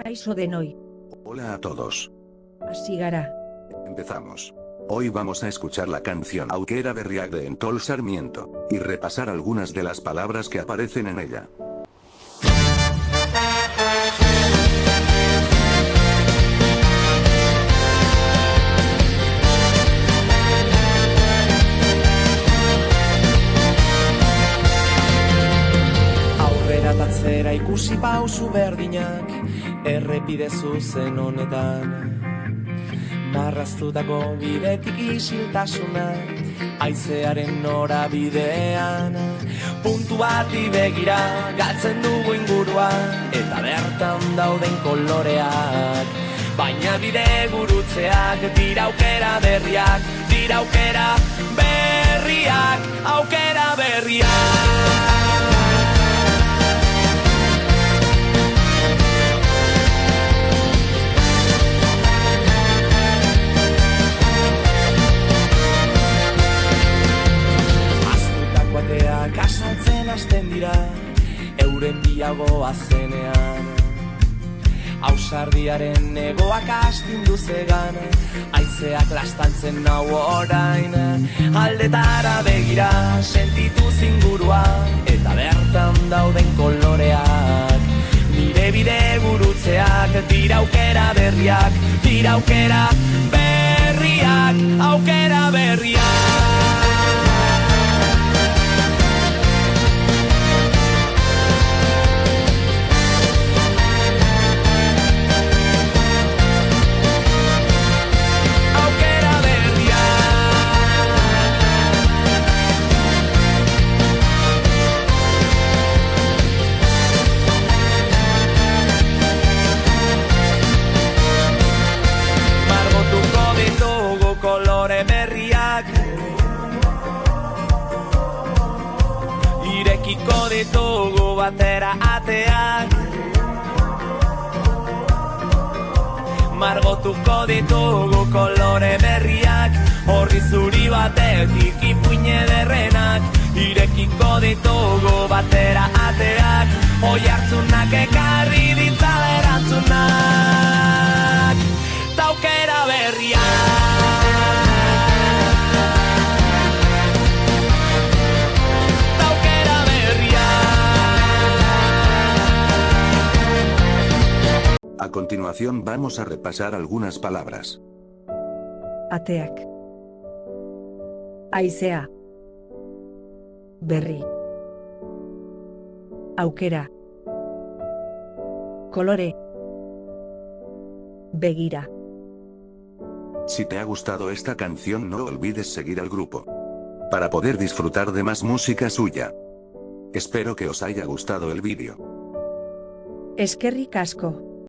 Kaixo denoi. Hola a todos. Hasi gara. Empezamos. Hoy vamos a escuchar la canción Aukera Berriak de Entol Sarmiento, y repasar algunas de las palabras que aparecen en ella. Atzera ikusi pausu berdinak errepide zuzen honetan, marraztutako bidetik isiltasuna haizearen norabidean, puntu bati begira galtzen dugu ingurua eta bertan dauden koloreak, baina bide gurutzeak dira aukera berriak, dira aukera berriak, aukera berriak. Kasaltzen hasten dira, euren biagoa zenean, ausardiaren egoak astindu zegan, haizeak lastantzen nau orain, aldetara begira sentitu zingurua, eta bertan dauden koloreak, nire bide gurutzeak, dira aukera berriak, dira aukera berriak, aukera berriak. Kolore berriak irekiko ditugu batera ateak, margotuko ditugu kolore berriak, horri zuri batetik ipuine derrenak, irekiko ditugu batera ateak, oi hartzunak ekarri ditzala erantzunak, taukera berriak. A continuación vamos a repasar algunas palabras. Ateak. Haizea. Berri. Aukera. Kolore. Begira. Si te ha gustado esta canción, no olvides seguir al grupo para poder disfrutar de más música suya. Espero que os haya gustado el vídeo. Eskerrik asko.